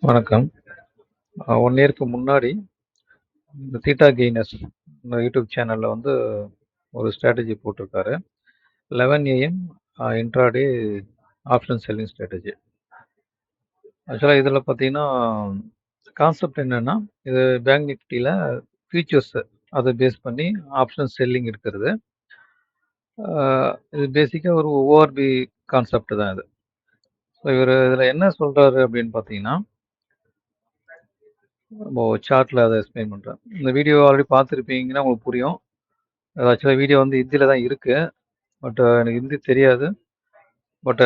வணக்கம். 1 இயர்க்கு முன்னாடி இந்த தீட்டா கெய்னர்ஸ் இந்த யூடியூப் சேனல்ல வந்து ஒரு ஸ்ட்ராட்டஜி போட்டிருக்காரு. 11 AM intraday option selling strategy. ஆக்சுவலா இதில பார்த்தீங்கன்னா, கான்செப்ட் என்னன்னா, இது பேங்க் நிஃப்டில ஃபியூச்சர்ஸ் அத பேஸ் பண்ணி ஆப்ஷன் செல்லிங் இருக்கிறது. இது பேசிக்கா ஒரு ஓஆர்பி கான்செப்ட் தான் இது. ஸோ இவரு இதில என்ன சொல்றாரு அப்படின்னு பார்த்தீங்கன்னா, நம்ம சார்ட்ல அத எக்ஸ்பிளைன் பண்றேன். இந்த வீடியோ ஆல்ரெடி பார்த்துருப்பீங்கன்னா உங்களுக்கு புரியும். ஆக்சுவலா வீடியோ வந்து ஹிந்தில தான் இருக்கு. பட் எனக்கு ஹிந்தி தெரியாது. பட்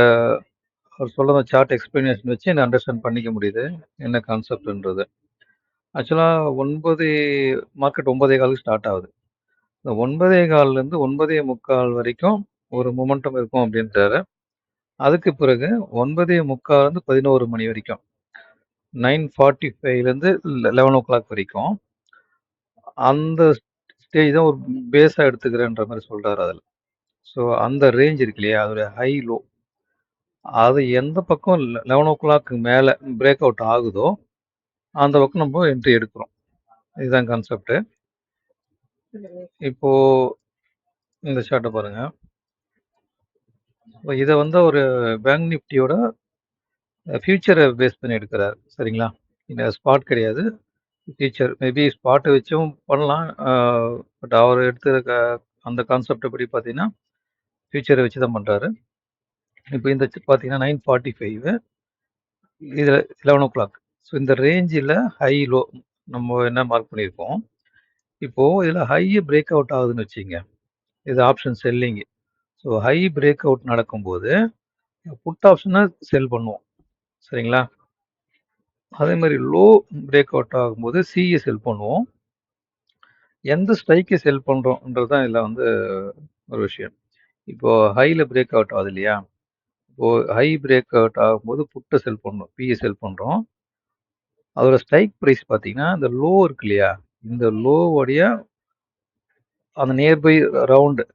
அவர் சொல்ற சார்ட் எக்ஸ்பிளனேஷன் வச்சு என்ன அண்டர்ஸ்டாண்ட் பண்ணிக்க முடியுது. என்ன கான்செப்ட்ன்றது. ஆக்சுவலா 9 மார்க்கெட் 9:15க்கு ஸ்டார்ட் ஆகுது. இந்த 9:15லேருந்து 9:45 வரைக்கும் ஒரு மொமெண்டம் இருக்கும் அப்படின்றாரு. அதுக்கு பிறகு 9:45லேருந்து 11 மணி வரைக்கும் 9:45லேருந்து 11:00 வரைக்கும் அந்த ஸ்டேஜ் தான் ஒரு பேஸா எடுத்துக்கிறேன்ற மாதிரி சொல்றாரு அதுல. ஸோ அந்த ரேஞ்ச் இருக்கு இல்லையா, அதோட ஹை லோ அது எந்த பக்கம் 11:00 மேல பிரேக் அவுட் ஆகுதோ அந்த பக்கம் நம்ம என்ட்ரி எடுக்கிறோம். இதுதான் கான்செப்ட். இப்போ இந்த சார்ட்டை பாருங்க. இதை வந்து ஒரு பேங்க் நிஃப்டியோட ஃபியூச்சரை பேஸ் பண்ணி எடுக்கிறார். சரிங்களா? இந்த ஸ்பாட் கிடையாது, ஃபியூச்சர். மேபி ஸ்பாட்டை வச்சும் பண்ணலாம். பட் அவர் எடுத்துருக்க அந்த கான்செப்டை படி பார்த்தீங்கன்னா ஃபியூச்சரை வச்சு தான் பண்ணுறாரு. இப்போ இந்த பார்த்தீங்கன்னா 9:45 இதில் 11:00. ஸோ இந்த ரேஞ்சில் ஹை லோ நம்ம என்ன மார்க் பண்ணியிருக்கோம். இப்போ இதில் ஹை பிரேக் அவுட் ஆகுதுன்னு வச்சுங்க, இது option selling. So high break out நடக்கும்போது புட் ஆப்ஷனை செல் பண்ணுவோம். சரிங்களா? அதே மாதிரி லோ பிரேக் அவுட் ஆகும்போது சிஏ செல் பண்ணுவோம். எந்த ஸ்ட்ரைக்கை செல் பண்ணுறோன்றது தான் இதில் வந்து ஒரு விஷயம். இப்போ ஹையில் பிரேக் அவுட் ஆகுது இல்லையா, இப்போ ஹை பிரேக் அவுட் ஆகும்போது புட்டை செல் பண்ணுறோம், பிஏ செல் பண்ணுறோம். அதோட ஸ்ட்ரைக் ப்ரைஸ் பார்த்தீங்கன்னா இந்த லோ இருக்கு இல்லையா, இந்த லோவோடைய அந்த நியர்பை ரவுண்டு,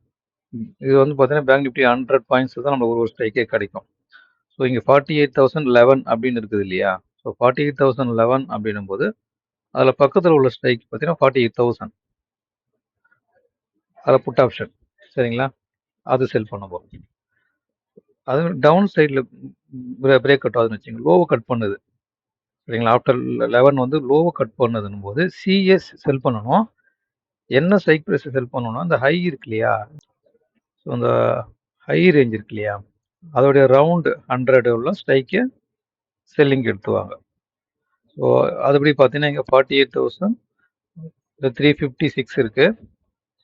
இது வந்து பார்த்தீங்கன்னா பேங்க் நிஃப்டி 100 பாயிண்ட்ஸ் தான் நம்ம ஒரு ஸ்ட்ரைக்கே கிடைக்கும். ஸோ இங்கே 48,011 அப்படின்னு இருக்குது இல்லையா. ஸோ 48,011 அப்படின்னும் போது அதில் பக்கத்தில் உள்ள ஸ்ட்ரைக் பார்த்தீங்கன்னா 48,000. அதில் புட் ஆப்ஷன். சரிங்களா? அது செல் பண்ண போகிறோம். அது டவுன் சைடில் பிரேக் அவுட் ஆகுதுன்னு வச்சுங்க, லோவை கட் பண்ணுது. சரிங்களா? ஆஃப்டர் 11 வந்து லோவை கட் பண்ணதுன்னும் போது சிஎஸ் செல் பண்ணணும். என்ன ஸ்ட்ரைக் ப்ரைஸ் செல் பண்ணணும்னா அந்த ஹை இருக்கு இல்லையா, ஸோ அந்த ஹை ரேஞ்ச் இருக்கு இல்லையா, அதோடைய ரவுண்டு 100 உள்ள ஸ்ட்ரைக்கு செல்லிங் எடுத்துவாங்க. ஸோ அதுபடி பார்த்தீங்கன்னா இங்கே 48,356 இருக்கு.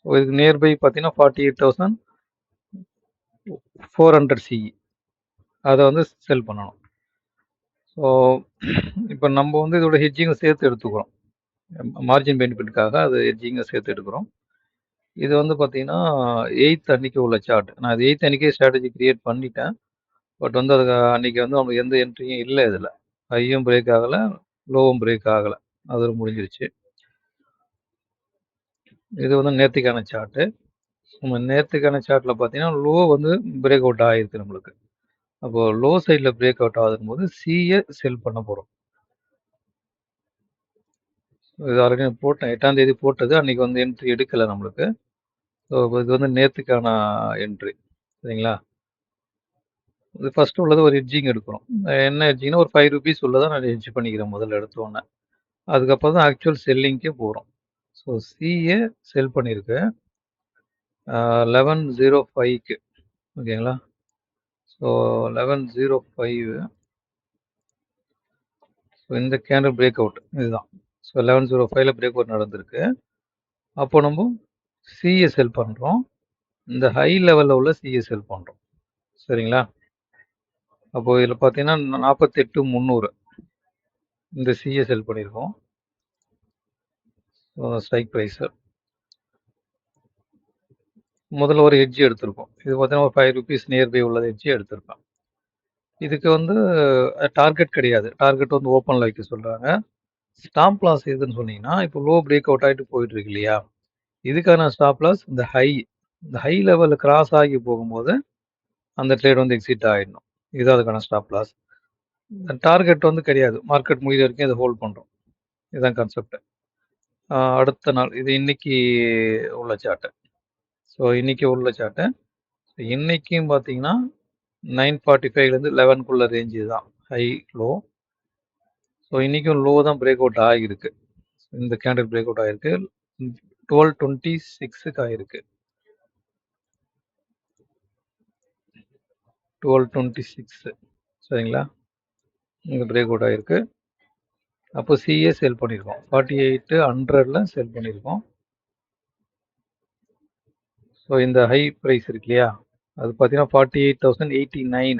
ஸோ இதுக்கு நியர்பை பார்த்தீங்கன்னா 48,400 சிஇ, அதை வந்து செல் பண்ணணும். ஸோ இப்போ நம்ம வந்து இதோட ஹெட்ஜிங்கை சேர்த்து எடுத்துக்கிறோம். மார்ஜின் பெனிஃபிட்டுக்காக அது ஹெட்ஜிங்கை சேர்த்து எடுக்கிறோம். இது வந்து பார்த்தீங்கன்னா 8th அன்னைக்கு உள்ள சார்ட். நான் அது 8th அன்னைக்கே ஸ்ட்ராட்டஜி கிரியேட் பண்ணிட்டேன். பட் வந்து அதுக்கு அன்னைக்கு வந்து நமக்கு எந்த என்ட்ரியும் இல்லை. இதில் ஹையும் பிரேக் ஆகலை, லோவும் பிரேக் ஆகலை, அது முடிஞ்சிருச்சு. இது வந்து நேற்றுக்கான சார்ட்டு. நம்ம நேற்றுக்கான சார்ட்டில் பார்த்தீங்கன்னா லோ வந்து பிரேக் அவுட் ஆகிருக்கு நம்மளுக்கு. அப்போது லோ சைடில் பிரேக் அவுட் ஆகுதும் போது சிஏ செல் பண்ண போகிறோம். இது ஆல்ரெடி போட்டேன், 8ஆம் தேதி போட்டது. அன்றைக்கி வந்து என்ட்ரி எடுக்கலை நம்மளுக்கு. ஸோ இது வந்து நேற்றுக்கான என்ட்ரி. சரிங்களா? இது ஃபஸ்ட்டு உள்ளது ஒரு ஹெட்ஜிங் எடுக்கிறோம். என்ன ஹெட்ஜிங்னா ஒரு 5 ரூபீஸ் உள்ளதை நான் ஹெட்ஜ் பண்ணிக்கிறேன் முதல்ல எடுத்தோன்னே. அதுக்கப்புறம் தான் ஆக்சுவல் செல்லிங்க்கே போகிறோம். ஸோ சிஏ செல் பண்ணியிருக்கு 11:05க்கு. ஓகேங்களா? ஸோ 11:05. ஸோ இந்த கேண்டில் பிரேக் அவுட் இதுதான். ஸோ 11:05ல் பிரேக் அவுட் நடந்திருக்கு. அப்போ நம்ம சிஏ செல் பண்ணுறோம். இந்த ஹை லெவலில் உள்ள சிஏ செல் பண்ணுறோம். சரிங்களா? அப்போது இதில் பார்த்தீங்கன்னா 48,300 இந்த சிஏ செல் பண்ணியிருக்கோம். ஸ்ட்ரைக் ப்ரைஸு முதல்ல ஒரு ஹெட்ஜ் எடுத்திருக்கோம். இது பார்த்தீங்கன்னா ஒரு 5 ரூபீஸ் நியர்பை உள்ள ஹெட்ஜ் எடுத்திருக்கோம். இதுக்கு வந்து டார்கெட் கிடையாது. டார்கெட் வந்து ஓப்பனில் வைக்க சொல்கிறாங்க. ஸ்டாப் லாஸ் எதுன்னு சொன்னீங்கன்னா, இப்போ லோ பிரேக் அவுட் ஆகிட்டு போயிட்டு இருக்கு இல்லையா, இதுக்கான ஸ்டாப் லாஸ் இந்த ஹை லெவலில் கிராஸ் ஆகி போகும்போது அந்த ட்ரேட் வந்து எக்ஸிட் ஆகிடணும். இதுதான் அதுக்கான ஸ்டாப் லாஸ். டார்கெட் வந்து கிடையாது. மார்க்கெட் முடிகிற வரைக்கும் இதை ஹோல்ட் பண்ணுறோம். இதுதான் கான்செப்ட். அடுத்த நாள் இது இன்னைக்கு உள்ள சார்ட்டு. ஸோ இன்னைக்கு உள்ள சார்ட்டு இன்னைக்கும் பார்த்தீங்கன்னா 945லேருந்து 11க்குள்ள ரேஞ்சு தான் ஹை லோ. ஸோ இன்றைக்கும் லோ தான் பிரேக் அவுட் ஆகிருக்கு. இந்த கேண்டில் பிரேக் அவுட் ஆகிருக்கு. 1226க்கு ஆகிருக்கு. 1226 சரிங்களா? இங்கே பிரேக் அவுட் ஆகிருக்கு. அப்போ சிஏ செல் பண்ணியிருக்கோம். 4800ல் செல் பண்ணியிருக்கோம். ஸோ இந்த ஹை ப்ரைஸ் இருக்கு இல்லையா, அது பார்த்தீங்கன்னா 48,089.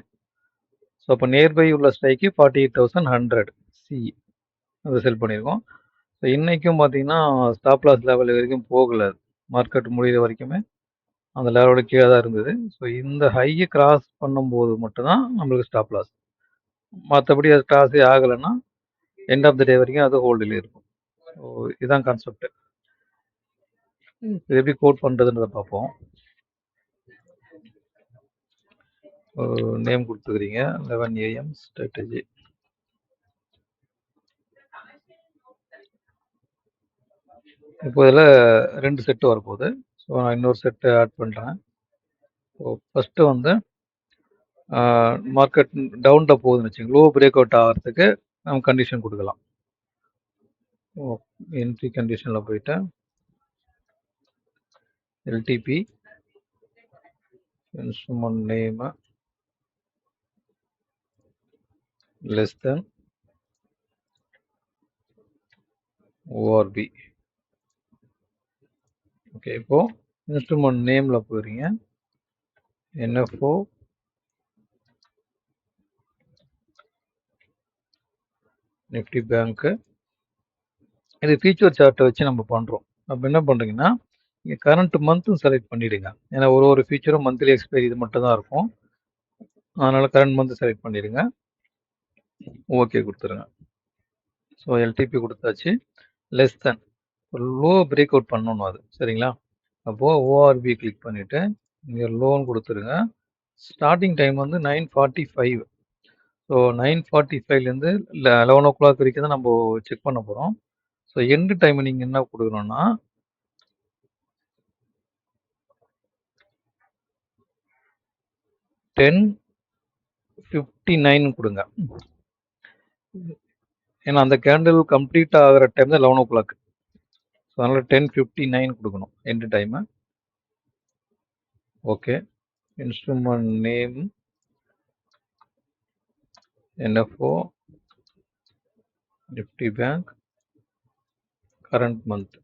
ஸோ அப்போ நியர்பை உள்ள ஸ்ட்ரைக்கு 48,100 சி அதை செல் பண்ணியிருக்கோம். ஸோ இன்றைக்கும் பார்த்தீங்கன்னா ஸ்டாப் லாஸ் லெவல் வரைக்கும் போகலை. மார்க்கெட் முடிகிற வரைக்குமே அந்த லெவலோட கீழே தான் இருந்தது. ஸோ இந்த ஹையை கிராஸ் பண்ணும்போது மட்டும்தான் நம்மளுக்கு ஸ்டாப் லாஸ். மற்றபடி அது கிராஸே ஆகலைன்னா எண்ட் ஆஃப் த டே வரைக்கும் அது ஹோல்டில் இருக்கும். ஸோ இதுதான் கான்செப்ட். இது எப்படி கோட் பண்ணுறதுன்றதை பார்ப்போம். நேம் கொடுத்துக்கிறீங்க 11 AM ஸ்ட்ராட்டஜி. இப்போ இதில் 2 செட்டு வரப்போகுது. ஸோ நான் இன்னொரு செட்டு ஆட் பண்ணுறேன். ஸோ ஃபஸ்ட்டு வந்து மார்க்கெட் டவுனில் போகுதுன்னு வச்சுங்க, லோ பிரேக் அவுட் ஆகிறதுக்கு நம்ம கண்டிஷன் கொடுக்கலாம். என்ட்ரி கண்டிஷனில் போயிட்டு LDP instrument name less than ORP. Okay, இப்போ இன்ஸ்ட்ருமெண்ட் நேமில் போகிறீங்க, என்எஃப்ஓ நிஃப்டி பேங்க்கு. இது ஃபீச்சர் சார்ட்டை வச்சு நம்ம பண்ணுறோம். அப்போ என்ன பண்ணுறீங்கன்னா இங்கே கரண்ட் மந்த்தும் செலக்ட் பண்ணிவிடுங்க. ஏன்னா ஒரு ஃபீச்சரும் மந்த்லி எக்ஸ்பைரி இது மட்டும் தான் இருக்கும். அதனால் கரண்ட் மந்த் செலக்ட் பண்ணிடுங்க. ஓகே கொடுத்துருங்க. ஸோ எல்டிபி கொடுத்தாச்சு. Less than low break out பண்ணணும் அது, சரிங்களா? அப்போது ஓஆர்பி கிளிக் பண்ணிவிட்டு இங்கே லோன் கொடுத்துருங்க. ஸ்டார்டிங் டைம் வந்து 9:45. ஸோ 9:45லேருந்து 11 o'clock வரைக்கும் தான் நம்ம செக் பண்ண போகிறோம். ஸோ எண்டு டைம் நீங்கள் என்ன கொடுக்கணும்னா 10:59 கொடுங்க. ஏன்னா அந்த கேண்டில் கம்ப்ளீட் ஆகிற டைம் தான் 11 o'clock. ஸோ அதனால் 10:59 கொடுக்கணும் end time. Okay, instrument name NFO Nifty bank current month.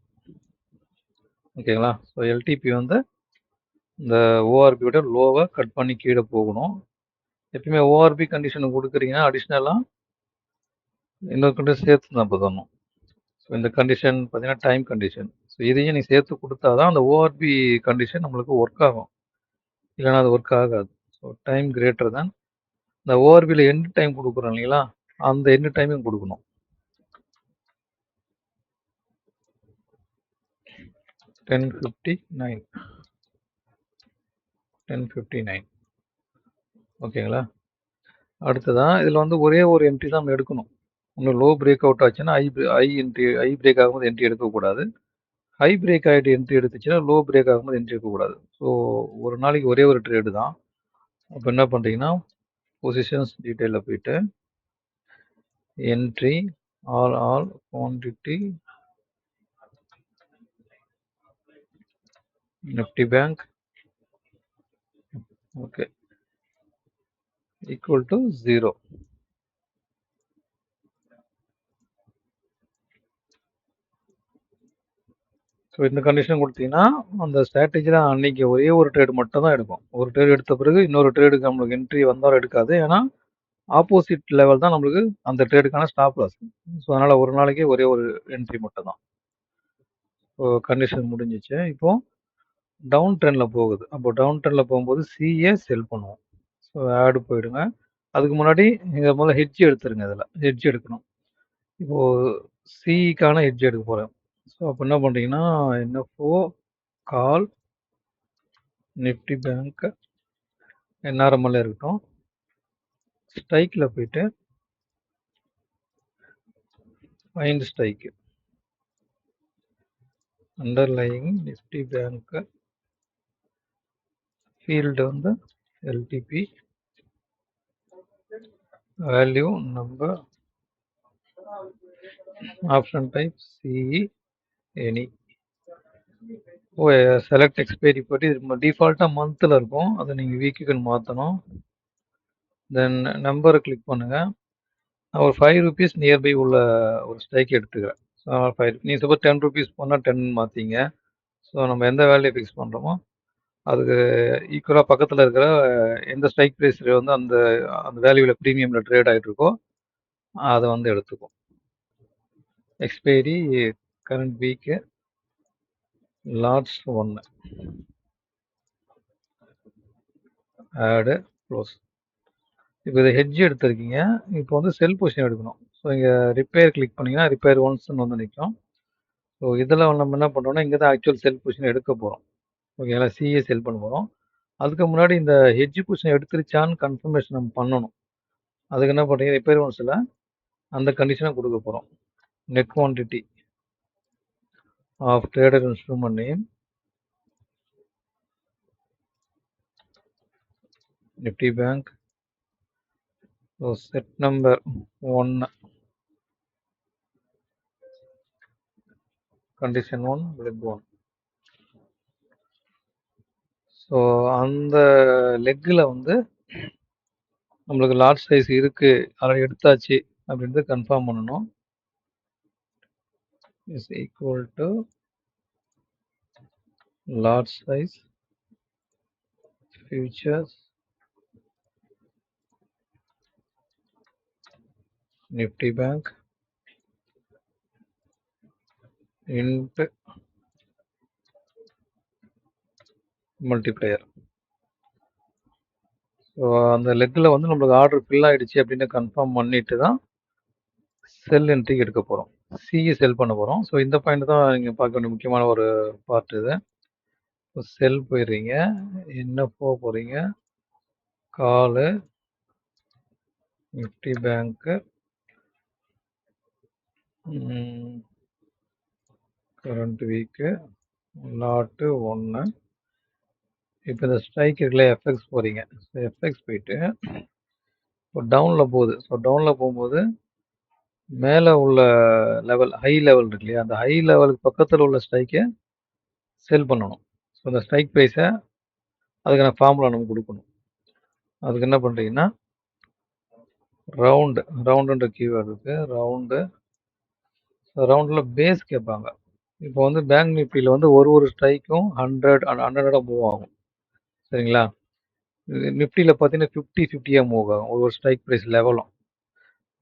ஓகேங்களா? ஸோ எல்டிபி வந்து இந்த ஓஆர்பியோட லோவை கட் பண்ணி கீழே போகணும். எப்பயுமே ஓஆர்பி கண்டிஷன் கொடுக்குறீங்கன்னா அடிஷ்னலாக இன்னொரு கண்டிஷன் சேர்த்து தான் பண்ணணும். ஸோ இந்த கண்டிஷன் பார்த்தீங்கன்னா டைம் கண்டிஷன். ஸோ இதையும் நீ சேர்த்து கொடுத்தா தான் அந்த ஓஆர்பி கண்டிஷன் நம்மளுக்கு ஒர்க் ஆகும், இல்லைன்னா அது ஒர்க் ஆகாது. ஸோ டைம் கிரேட்டர் தான் இந்த ஓஆர்பியில் எண்டு டைம் கொடுக்குறோம் இல்லைங்களா, அந்த எண்டு டைமும் கொடுக்கணும். 10:59 ஓகேங்களா? அடுத்ததான் இதில் வந்து ஒரே ஒரு என்ட்ரி தான் நம்ம எடுக்கணும். இன்னும் லோ பிரேக் அவுட் ஆச்சுன்னா ஐ பிரேக் ஆகும்போது என்ட்ரி எடுக்கக்கூடாது. ஹை பிரேக் ஆகிட்டு என்ட்ரி எடுத்துச்சுன்னா லோ பிரேக் ஆகும்போது என்ட்ரி எடுக்கக்கூடாது. ஸோ ஒரு நாளைக்கு ஒரே ஒரு ட்ரேடு தான். அப்போ என்ன பண்ணுறீங்கன்னா பொசிஷன்ஸ் டீட்டெயிலில் போயிட்டு entry all quantity Nifty bank okay equal to 0. So இந்த கண்டிஷன் கொடுத்தீங்கன்னா அந்த ஸ்ட்ராட்டஜியில் அன்னைக்கு ஒரே ஒரு ட்ரேடு மட்டும் தான் எடுக்கும். ஒரு ட்ரேடு எடுத்த பிறகு இன்னொரு ட்ரேடுக்கு நம்மளுக்கு என்ட்ரி வந்தாலும் எடுக்காது. ஏன்னா ஆப்போசிட் லெவல் தான் நம்மளுக்கு அந்த ட்ரேடுக்கான ஸ்டாப் லாஸ். ஸோ அதனால் ஒரு நாளைக்கு ஒரே ஒரு என்ட்ரி மட்டும் தான். ஸோ கண்டிஷன் முடிஞ்சிச்சு. இப்போது டவுன் ட்ரெண்டில் போகுது. அப்போ டவுன் ட்ரெண்டில் போகும்போது சிஏ செல் பண்ணுவோம். ஸோ ஆடு போயிடுங்க. அதுக்கு முன்னாடி நீங்கள் முதல்ல ஹெட்ஜ் எடுத்துருங்க. இதில் ஹெட்ஜ் எடுக்கணும். இப்போது சிக்கான ஹெட்ஜ் எடுக்க போகிறேன். ஸோ அப்போ என்ன பண்ணுறீங்கன்னா NFO call Nifty bank NRML இருக்கட்டும். ஸ்ட்ரைக்கில் போயிட்டு find strike underlying Nifty bank field வந்து LTP value number option type CE any select expiry போட்டு இது டிஃபால்ட்டாக மந்தில் இருக்கும், அதை நீங்கள் வீக்குக்குன்னு மாற்றணும். தென் நம்பரை கிளிக் பண்ணுங்கள். நான் ஒரு 5 rupees நியர்பை உள்ள ஒரு ஸ்ட்ரைக் எடுத்துக்கிறேன். ஸோ 5 நீங்கள் சப்போஸ் 10 rupees போனால் 10 மாற்றிங்க. ஸோ நம்ம எந்த வேல்யூ ஃபிக்ஸ் பண்ணுறோமோ அதுக்கு ஈக்குவலாக பக்கத்தில் இருக்கிற எந்த ஸ்ட்ரைக் ப்ரைஸில் வந்து அந்த அந்த வேல்யூவில் ப்ரீமியமில் ட்ரேட் ஆகிட்டு இருக்கோ அதை வந்து எடுத்துக்கும். எக்ஸ்பைரி கரண்ட் வீக்கு லாட்ஸ் 1 ஆடு க்ளோஸ். இப்போ இதை ஹெட்ஜ் எடுத்திருக்கீங்க, இப்போ வந்து செல் பொசிஷன் எடுக்கணும். ஸோ இங்கே ரிப்பேர் கிளிக் பண்ணிங்கன்னா ரிப்பேர் ஒன்ஸ்ன்னு வந்து நிற்கும். ஸோ இதில் நம்ம என்ன பண்ணுறோம்னா இங்கே தான் ஆக்சுவல் செல் பொசிஷன் எடுக்க போகிறோம். ஓகேங்களா, சிஏ செல் பண்ண போகிறோம். அதுக்கு முன்னாடி இந்த ஹெட்ஜ் பொசிஷன் எடுத்துருச்சான்னு கன்ஃபர்மேஷன் நம்ம பண்ணணும். அதுக்கு என்ன பண்ணுறீங்க, ரிப்பேர் ஒன்ஸில் அந்த கண்டிஷனை கொடுக்க போகிறோம். Net quantity of trader instrument name Nifty Bank. So set number 1 condition 1 leg 1. So அந்த லெக்கில் வந்து நம்மளுக்கு லார்ஜ் சைஸ் இருக்குது, அதை எடுத்தாச்சு அப்படின்றது கன்ஃபார்ம் பண்ணணும். Is equal to large size futures Nifty Bank into multiplier. So அந்த லெக்கில் வந்து நம்மளுக்கு ஆர்டர் ஃபில் ஆகிடுச்சு அப்படின்னு கன்ஃபார்ம் பண்ணிட்டு தான் செல் என்ட்ரி எடுக்க போகிறோம், சிஇ செல் பண்ண போகிறோம். ஸோ இந்த பாயிண்ட் தான் நீங்கள் பார்க்க வேண்டிய முக்கியமான ஒரு பார்ட் இது. செல் போயிடுறீங்க, என்ன போகிறீங்க, காலு நிஃப்டி பேங்க்கு கரண்ட் வீக்கு லாட்டு 1. இப்போ இந்த ஸ்ட்ரைக் இருக்குல்ல எஃப்எக்ஸ் போகிறீங்க. ஸோ எஃப்எக்ஸ் போயிட்டு இப்போ டவுனில் போகுது. ஸோ டவுனில் போகும்போது மேலே உள்ள லெவல் ஹை லெவல் இருக்கு இல்லையா, அந்த ஹை லெவலுக்கு பக்கத்தில் உள்ள ஸ்ட்ரைக்கை செல் பண்ணணும். ஸோ அந்த ஸ்ட்ரைக் ப்ரைஸை அதுக்கான ஃபார்முலா நம்ம கொடுக்கணும். அதுக்கு என்ன பண்ணுறீங்கன்னா ரவுண்டுன்ற கீவேர்டு இருக்குது, ரவுண்டில் பேஸ் கேட்பாங்க. இப்போ வந்து பேங்க் நிஃப்டியில் வந்து ஒரு ஸ்ட்ரைக்கும் 100 மூவ் ஆகும், சரிங்களா. நிஃப்டியில் பார்த்தீங்கன்னா 50-50 மூவ் ஆகும் ஒரு ஸ்ட்ரைக் ப்ரைஸ் லெவலும்.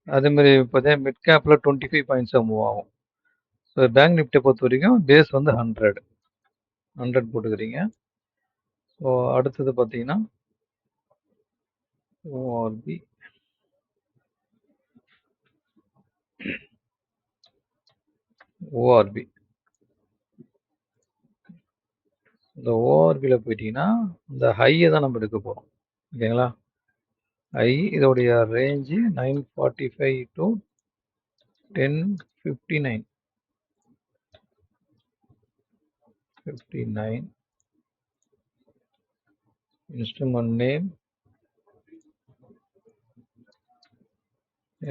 அதேமாதிரி பார்த்தீங்கன்னா மிட் கேப்பில் 25 பாயிண்ட்ஸாக மூவ் ஆகும். ஸோ பேங்க் நிஃப்டியை பொறுத்த வரைக்கும் பேஸ் வந்து 100 போட்டுக்கிறீங்க. ஸோ அடுத்தது பார்த்தீங்கன்னா ஓஆர்பி. இந்த ஓஆர்பியில் போயிட்டீங்கன்னா இந்த ஹையை தான் நம்ம எடுக்க போகிறோம், ஓகேங்களா. ஹை இதோடைய range 945 to 1059. Instrument name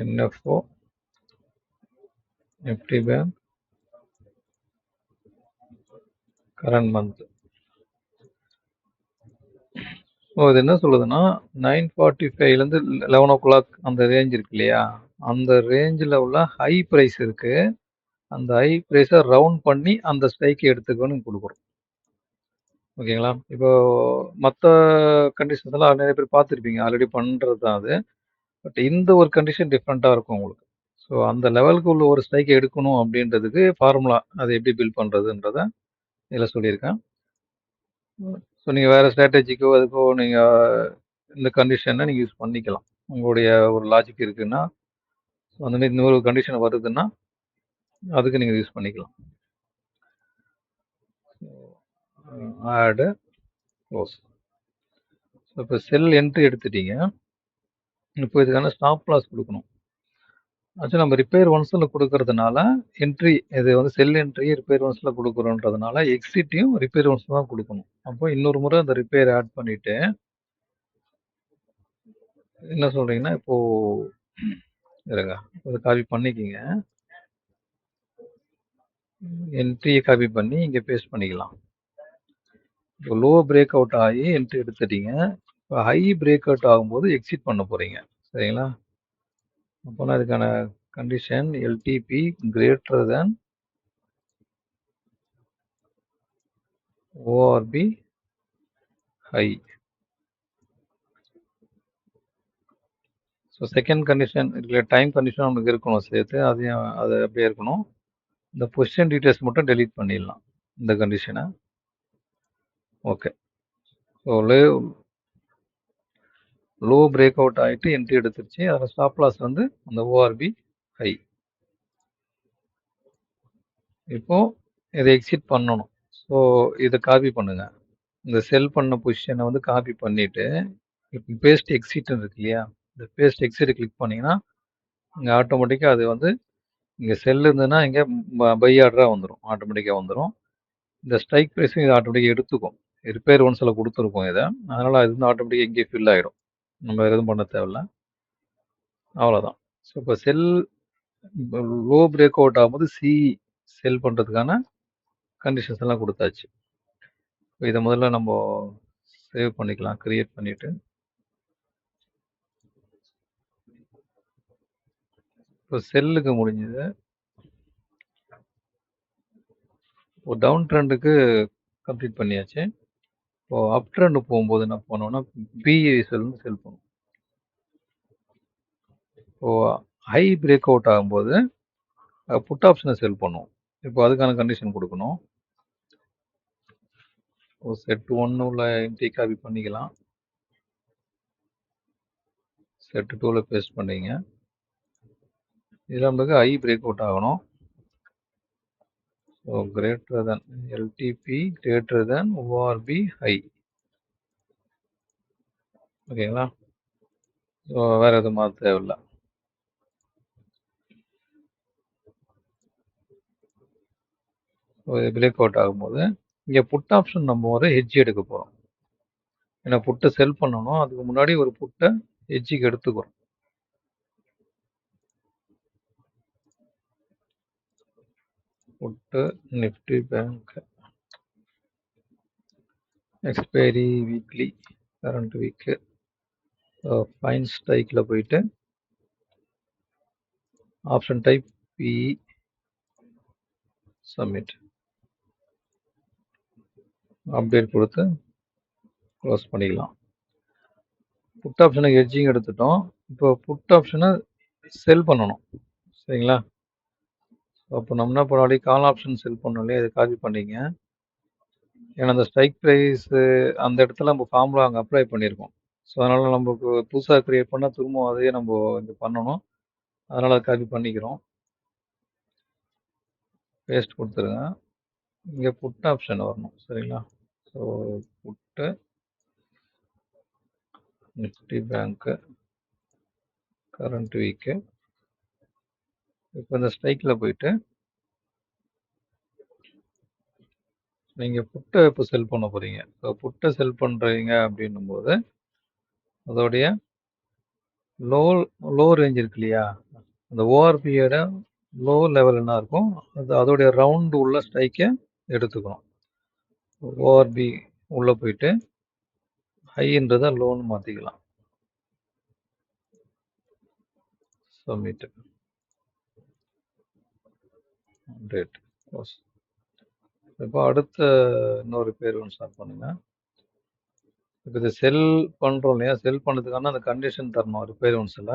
NFO Nifty bank current month. So இது என்ன சொல்லுதுன்னா 945லேருந்து 11 o'clock அந்த ரேஞ்ச் இருக்கு இல்லையா, அந்த ரேஞ்சில் உள்ள ஹை ப்ரைஸ் இருக்குது, அந்த ஹை ப்ரைஸை ரவுண்ட் பண்ணி அந்த ஸ்ட்ரைக்கை எடுத்துக்கணும்னு கொடுக்குறோம், ஓகேங்களா. இப்போ மற்ற கண்டிஷன்ஸ் எல்லாம் நிறைய பேர் பார்த்துருப்பீங்க, ஆல்ரெடி பண்ணுறது தான் அது. பட் இந்த ஒரு கண்டிஷன் டிஃப்ரெண்ட்டாக இருக்கும் உங்களுக்கு. ஸோ அந்த லெவலுக்கு உள்ள ஒரு ஸ்ட்ரைக்கை எடுக்கணும் அப்படின்றதுக்கு ஃபார்முலா அதை எப்படி பில்ட் பண்ணுறதுன்றத இதில் சொல்லியிருக்கேன். ஸோ நீங்கள் வேறு ஸ்ட்ராட்டஜிக்கோ அதுக்கோ நீங்கள் இந்த கண்டிஷனை நீங்கள் யூஸ் பண்ணிக்கலாம். உங்களுடைய ஒரு லாஜிக் இருக்குன்னா அந்த மாதிரி இன்னொரு கண்டிஷன் வருதுன்னா அதுக்கு நீங்கள் யூஸ் பண்ணிக்கலாம். ஆடு க்ளோஸ். ஸோ இப்போ செல் என்ட்ரி எடுத்துட்டீங்க. இப்போ இதுக்கான ஸ்டாப் லாஸ் கொடுக்கணும். ஆக்சுவலா நம்ம ரிப்பேர் ஒன்ஸ்ல குடுக்கறதுனால, என்ட்ரி இது வந்து செல் என்ட்ரி ரிப்பேர் ஒன்ஸ்ல குடுக்குறோன்றதுனால, எக்ஸிட்டையும் ரிப்பேர் ஒன்ஸ்ல தான் குடுக்கணும். அப்போ இன்னொரு முறை அந்த ரிப்பேர் ஆட் பண்ணிட்டு, என்ன சொல்றீங்கன்னா, இப்போ இருங்க. அத காப்பி பண்ணிக்கங்க. என்ட்ரிய காப்பி பண்ணி இங்க பேஸ்ட் பண்ணிக்கலாம். இப்போ லோ பிரேக் அவுட் ஆகி என்ட்ரி எடுத்துட்டீங்க. இப்போ ஹை பிரேக் அவுட் ஆகும்போது எக்ஸிட் பண்ண போறீங்க. சரிங்களா? அப்போனா அதுக்கான condition LDP greater than ORP high. So second condition இருக்குல்ல, டைம் கண்டிஷன் நமக்கு இருக்கணும் சேர்த்து. அதையும் அது அப்படியே இருக்கணும். இந்த பொசிஷன் டீட்டெயில்ஸ் மட்டும் டெலீட் பண்ணிடலாம் இந்த கண்டிஷனை. Okay. So low break out ஆகிட்டு என்ட்ரி எடுத்துருச்சு. அதில் ஸ்டாப் லாஸ் வந்து அந்த ஓஆர்பி ஹை. இப்போ இதை எக்ஸிட் பண்ணணும். ஸோ இதை காப்பி பண்ணுங்க. இந்த செல் பண்ண பொசிஷனை வந்து காப்பி பண்ணிட்டு, இப்போ பேஸ்ட் எக்ஸிட் இருக்கு இல்லையா, இந்த பேஸ்ட் எக்ஸிட் கிளிக் பண்ணீங்கன்னா இங்கே ஆட்டோமேட்டிக்காக அது வந்து இங்கே செல் இருந்ததுன்னா இங்கே பை ஆர்டராக வந்துடும், ஆட்டோமேட்டிக்காக வந்துடும். இந்த ஸ்ட்ரைக் ப்ரைஸும் இது ஆட்டோமேட்டிக்காக எடுத்துக்கும். ரிப்பேர் ஒன்ஸில் கொடுத்துருக்கோம் இதை, அதனால் அது வந்து ஆட்டோமேட்டிக்காக இங்கே ஃபில் ஆகிடும். நம்ம வேறு எதுவும் பண்ண தேவையில்ல. அவ்வளோதான். ஸோ இப்போ செல் லோ பிரேக் அவுட் ஆகும்போது சி செல் பண்ணுறதுக்கான கண்டிஷன்ஸ் எல்லாம் கொடுத்தாச்சு. இப்போ இதை முதல்ல நம்ம சேவ் பண்ணிக்கலாம், கிரியேட் பண்ணிவிட்டு. இப்போ செல்லுக்கு முடிஞ்சது. இப்போ டவுன் ட்ரெண்டுக்கு கம்ப்ளீட் பண்ணியாச்சு. இப்போ அப் ட்ரெண்ட் போகும்போது என்ன பண்ணோம்னா பிஇ செல்னு செல் பண்ணும். இப்போ ஹை பிரேக் அவுட் ஆகும்போது புட் ஆப்ஷனை செல் பண்ணும். இப்போ அதுக்கான கண்டிஷன் கொடுக்கணும். செட் 1 உள்ள என்ட்ரி காப்பி பண்ணிக்கலாம். செட் 2ல பேஸ்ட் பண்ணிங்க. இதில் நமக்கு ஹை பிரேக் அவுட் ஆகணும். So greater than LDP greater than ORP high. ஓகேங்களா? ஸோ வேறு எதுவும் மாற்ற தேவையில்லை. பிரேக் அவுட் ஆகும்போது இங்கே புட் ஆப்ஷன் நம்ம ஒரு ஹெட்ஜ் எடுக்க போகிறோம். ஏன்னா புட்டை செல் பண்ணணும், அதுக்கு முன்னாடி ஒரு புட்டை ஹெட்ஜுக்கு எடுத்துக்கிறோம். Put Nifty bank expiry weekly current week find ஸ்ட்ரைக்கில் போயிட்டு option type PE submit update கொடுத்து க்ளோஸ் பண்ணிக்கலாம். புட் ஆப்ஷனுக்கு ஹெட்ஜிங் எடுத்துட்டோம். இப்போ புட் ஆப்ஷனை செல் பண்ணணும். சரிங்களா? அப்போ நம்ம என்ன பண்ணாலும் கால் ஆப்ஷன் செல் பண்ணோம் இல்லையா, இதை காப்பி பண்ணிங்க. ஏன்னா அந்த ஸ்ட்ரைக் ப்ரைஸு அந்த இடத்துல நம்ம ஃபார்முலா அங்கே அப்ளை பண்ணியிருக்கோம். ஸோ அதனால் நமக்கு புதுசாக க்ரியேட் பண்ணால் திரும்பவும் அதையே நம்ம இங்கே பண்ணணும். அதனால் அதை காப்பி பண்ணிக்கிறோம். பேஸ்ட் கொடுத்துருங்க. இங்கே புட் ஆப்ஷன் வரணும். சரிங்களா? ஸோ புட்டு நிஃப்டி பேங்க்கு கரண்ட் வீக்கு. இப்போ இந்த ஸ்ட்ரைக்கில் போயிட்டு நீங்கள் புட்டை இப்போ செல் பண்ண போகிறீங்க. ஸோ புட்டை செல் பண்ணுறீங்க அப்படின்னும் போது அதோடைய லோ ரேஞ்ச் இருக்கு இல்லையா, அந்த ஓஆர்பியோட லோ லெவல் என்ன இருக்கும், அதோடைய ரவுண்டு உள்ள ஸ்ட்ரைக்கை எடுத்துக்கணும். ஓஆர்பி உள்ளே போயிட்டு ஹைன்றதை லோன்னு மாற்றிக்கலாம். Submit rate close. இப்போ அடுத்த இன்னொரு பேர் ஒன்று ஸ்டார்ட் பண்ணுங்க. இப்போ இதை செல் பண்ணுறோம் இல்லையா, செல் பண்ணுறதுக்கான அந்த கண்டிஷன் தரணும் ரிப்பேர் ஒன்ஸில்.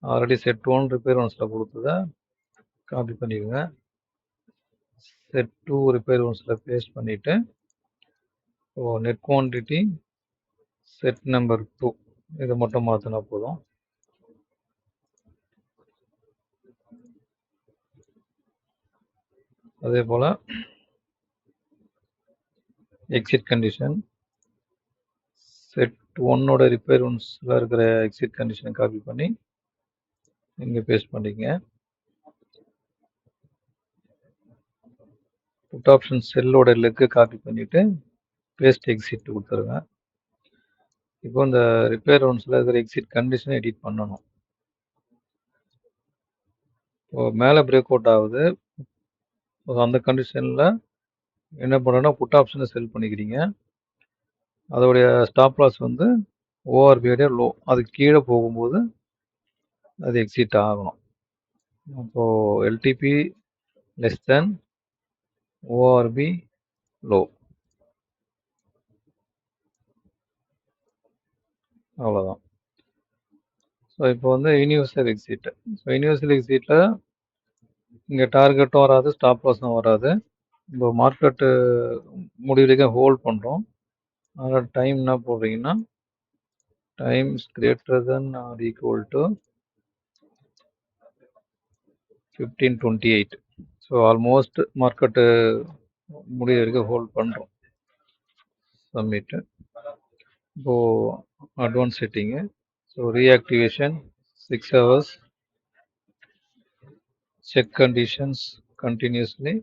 ஆல்ரெடி செட் 1 ரிப்பேர் ஒன்ஸில் கொடுத்ததை காப்பி பண்ணிடுங்க. செட் 2 ரிப்பேர் ஒன்ஸில் பேஸ்ட் பண்ணிவிட்டு நெட் குவான்டிட்டி செட் நம்பர் 2 இதை மட்டும் மாற்றினா போதும். அதே போல் எக்ஸிட் கண்டிஷன் செட் 1ஓட ரிப்பேர் ஒன்ஸில் இருக்கிற எக்ஸிட் கண்டிஷனை காப்பி பண்ணி இங்கே பேஸ்ட் பண்ணிக்கங்க. புட் ஆப்ஷன் செல்லோட லெக்கு காப்பி பண்ணிவிட்டு பேஸ்ட் எக்ஸிட் கொடுத்துருங்க. இப்போ இந்த ரிப்பேர் ரவுண்ட்ஸில் இருக்கிற எக்ஸிட் கண்டிஷனை எடிட் பண்ணணும். இப்போ மேலே பிரேக் அவுட் ஆகுது. அந்த கண்டிஷனில் என்ன பண்ணணும்னா புட் ஆப்ஷனை செல் பண்ணிக்கிறீங்க. அதோடைய ஸ்டாப் லாஸ் வந்து ஓஆர்பியோடைய லோ, அது கீழே போகும்போது அது எக்ஸிட் ஆகணும். அப்போது LDP less than ORP low, அவ்வளோதான். ஸோ இப்போ வந்து யூனிவர்சல் எக்ஸிட். ஸோ யூனிவர்சல் எக்ஸிட்டில் இங்கே டார்கெட்டும் வராது, ஸ்டாப் லாஸும் வராது. இப்போ மார்க்கெட்டு முடிவு ஹோல்ட் பண்ணுறோம். அதனால் டைம் என்ன போடுறீங்கன்னா time is greater then or equal to 1528. So almost market முடிவு வரைக்கும் ஹோல்ட் பண்ணுறோம். சப்மிட்டு. இப்போது advance setting. So reactivation 6 hours, check conditions continuously,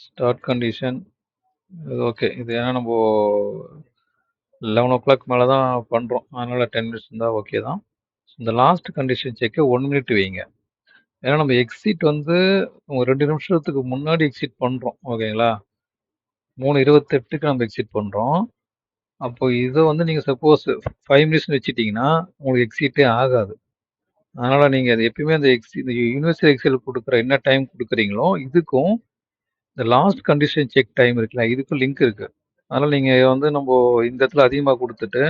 start condition இது ஓகே. இது ஏன்னா நம்ம 11 o'clock மேலே தான் பண்ணுறோம், அதனால் 10 minutes இருந்தால் ஓகே தான். இந்த லாஸ்ட் கண்டிஷன் செக்கை 1 minute வைங்க. ஏன்னா நம்ம எக்ஸிட் வந்து 2 நிமிஷத்துக்கு முன்னாடி எக்ஸிட் பண்ணுறோம், ஓகேங்களா? 3:28க்கு நம்ம எக்ஸிட் பண்ணுறோம். அப்போ இதை வந்து நீங்கள் சப்போஸ் 5 minutes வச்சுட்டிங்கன்னா உங்களுக்கு எக்ஸிட்டே ஆகாது. அதனால் நீங்கள் அது எப்பயுமே அந்த இந்த யூனிவர்சல் எக்ஸில் கொடுக்குற என்ன டைம் கொடுக்குறீங்களோ இதுக்கும் இந்த லாஸ்ட் கண்டிஷன் செக் டைம் இருக்குல்ல, இதுக்கும் லிங்க் இருக்குது. அதனால் நீங்கள் வந்து நம்ம இந்த இடத்துல அதிகமாக கொடுத்துட்டு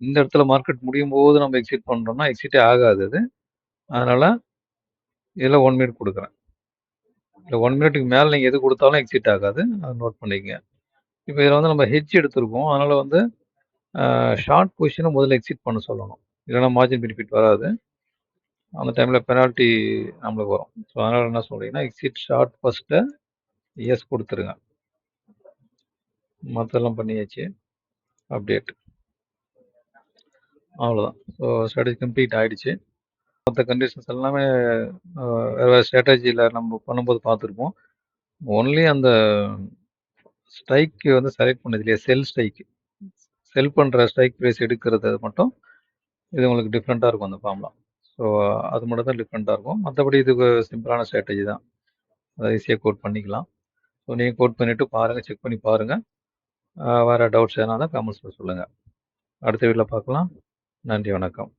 இந்த இடத்துல மார்க்கெட் முடியும் போது நம்ம எக்ஸிட் பண்ணுறோம்னா எக்ஸிட்டே ஆகாது அது. அதனால் இதில் 1 minute கொடுக்குறேன். இல்லை 1 minute மேலே நீங்கள் எது கொடுத்தாலும் எக்ஸிட் ஆகாது, அதை நோட் பண்ணிக்கங்க. இப்போ இதில் வந்து நம்ம ஹெட்ஜ் எடுத்திருக்கோம், அதனால் வந்து ஷார்ட் பொசிஷனை முதல்ல எக்ஸிட் பண்ண சொல்லணும், இல்லைன்னா மார்ஜின் பெனிஃபிட் வராது. அந்த டைமில் பெனால்ட்டி நம்மளுக்கு வரும். ஸோ அதனால் என்ன சொல்கிறீங்கன்னா எக்ஸிட் ஷார்ட் ஃபஸ்ட்டு எஸ் கொடுத்துருங்க. மற்றெல்லாம் பண்ணியாச்சு. அப்டேட், அவ்வளோதான். ஸோ ஸ்ட்ராட்டஜி கம்ப்ளீட் ஆகிடுச்சு. மற்ற கண்டிஷன்ஸ் எல்லாமே வேறு ஸ்ட்ராட்டஜியில் நம்ம பண்ணும்போது பார்த்துருப்போம். ஒன்லி அந்த ஸ்ட்ரைக்கு வந்து செலக்ட் பண்ணது இல்லையா, செல் ஸ்ட்ரைக்கு, செல் பண்ணுற ஸ்ட்ரைக் ப்ரைஸ் எடுக்கிறது மட்டும் இது உங்களுக்கு டிஃப்ரெண்ட்டாக இருக்கும் அந்த ஃபார்ம்லாம். ஸோ அது மட்டும் தான் டிஃப்ரெண்ட்டாக இருக்கும். மற்றபடி இதுக்கு சிம்பிளான ஸ்ட்ராட்டஜி தான், அதை ஈஸியாக கோட் பண்ணிக்கலாம். ஸோ நீங்கள் கோட் பண்ணிவிட்டு பாருங்கள், செக் பண்ணி பாருங்கள். வேறு டவுட்ஸ் எதனா தான் கமெண்ட்ஸில் சொல்லுங்கள். அடுத்த வீடியோவில் பார்க்கலாம். நன்றி, வணக்கம்.